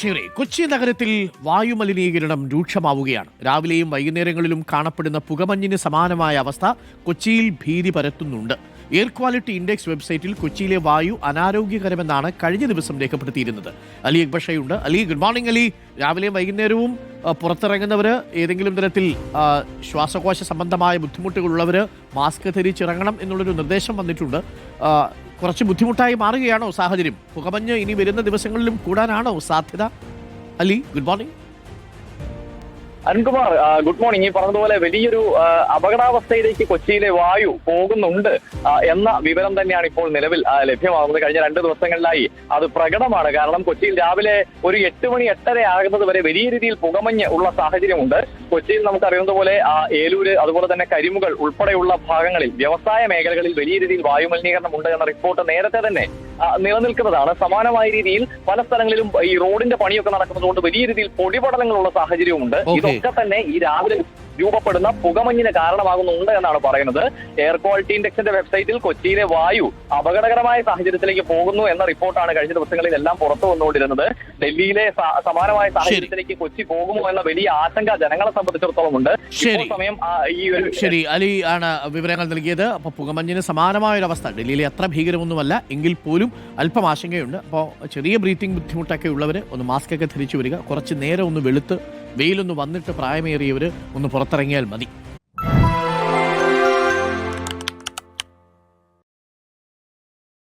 ശരി, കൊച്ചി നഗരത്തിൽ വായുമലിനീകരണം രൂക്ഷമാവുകയാണ്. രാവിലെയും വൈകുന്നേരങ്ങളിലും കാണപ്പെടുന്ന പുകമഞ്ഞിന് സമാനമായ അവസ്ഥ കൊച്ചിയിൽ ഭീതി പരത്തുന്നുണ്ട്. എയർ ക്വാളിറ്റി ഇൻഡെക്സ് വെബ്സൈറ്റിൽ കൊച്ചിയിലെ വായു അനാരോഗ്യകരമെന്നാണ് കഴിഞ്ഞ ദിവസം രേഖപ്പെടുത്തിയിരുന്നത്. അലി അക്ബഷയുണ്ട്. Ali, good morning. അലി, രാവിലെയും വൈകുന്നേരവും പുറത്തിറങ്ങുന്നവർ, ഏതെങ്കിലും തരത്തിൽ ശ്വാസകോശ സംബന്ധമായ ബുദ്ധിമുട്ടുകളുള്ളവർ മാസ്ക് ധരിച്ചിറങ്ങണം എന്നുള്ളൊരു നിർദ്ദേശം വന്നിട്ടുണ്ട്. കുറച്ച് ബുദ്ധിമുട്ടായി മാറുകയാണോ സാഹചര്യം? പുകമഞ്ഞ് ഇനി വരുന്ന ദിവസങ്ങളിലും കൂടാനാണോ സാധ്യത? Ali, good morning. Arunkumar, good morning. ഈ പറഞ്ഞതുപോലെ വലിയൊരു അപകടാവസ്ഥയിലേക്ക് കൊച്ചിയിലെ വായു പോകുന്നുണ്ട് എന്ന വിവരം തന്നെയാണ് ഇപ്പോൾ നിലവിൽ ലഭ്യമാകുന്നത്. കഴിഞ്ഞ 2 ദിവസങ്ങളിലായി അത് പ്രകടമാണ്. കാരണം കൊച്ചിയിൽ രാവിലെ ഒരു 8 മണി 8:30 ആകുന്നത് വരെ വലിയ രീതിയിൽ പുകമഞ്ഞ് ഉള്ള സാഹചര്യമുണ്ട്. കൊച്ചിയിൽ നമുക്കറിയുന്നത് പോലെ ഏലൂര്, അതുപോലെ തന്നെ കരിമുകൾ ഉൾപ്പെടെയുള്ള ഭാഗങ്ങളിൽ വ്യവസായ മേഖലകളിൽ വലിയ രീതിയിൽ വായുമലിനീകരണം ഉണ്ട് എന്ന റിപ്പോർട്ട് നേരത്തെ തന്നെ നിലനിൽക്കുന്നതാണ്. സമാനമായ രീതിയിൽ പല സ്ഥലങ്ങളിലും ഈ റോഡിന്റെ പണിയൊക്കെ നടക്കുന്നതുകൊണ്ട് വലിയ രീതിയിൽ പൊടിപടലങ്ങളുള്ള സാഹചര്യവുമുണ്ട്. ഇതൊക്കെ തന്നെ ഈ രാവിലെ രൂപപ്പെടുന്ന പുകമഞ്ഞിന് കാരണമാകുന്നുണ്ട് എന്നാണ് പറയുന്നത്. എയർ ക്വാളിറ്റി ഇൻഡെക്സിന്റെ വെബ്സൈറ്റിൽ കൊച്ചിയിലെ വായു അപകടകരമായ സാഹചര്യത്തിലേക്ക് പോകുന്നു എന്ന റിപ്പോർട്ടാണ് കഴിഞ്ഞ ദിവസങ്ങളിൽ എല്ലാം പുറത്തു വന്നുകൊണ്ടിരുന്നത്. ഡൽഹിയിലെ സമാനമായ സാഹചര്യത്തിലേക്ക് കൊച്ചി പോകുമോ എന്ന വലിയ ആശങ്ക ജനങ്ങളെ സംബന്ധിച്ചിടത്തോളം ഉണ്ട്. സമയം ശരി, അലി ആണ് വിവരങ്ങൾ നൽകിയത്. അപ്പോൾ പുകമഞ്ഞിന് സമാനമായ ഒരു അവസ്ഥ ഡൽഹിയിലെ അത്ര ഭീകരമൊന്നുമല്ല എങ്കിൽ പോലും അല്പം ആശങ്കയുണ്ട്. അപ്പോൾ ചെറിയ ബ്രീത്തിങ് ബുദ്ധിമുട്ടൊക്കെ ഉള്ളവർ ഒന്ന് മാസ്ക് ഒക്കെ ധരിച്ചു വരിക. കുറച്ച് നേരം ഒന്ന് വെളുത്ത് വെയിലൊന്ന് വന്നിട്ട് പ്രായമേറിയവർ ഒന്ന് പുറത്തിറങ്ങിയാൽ മതി.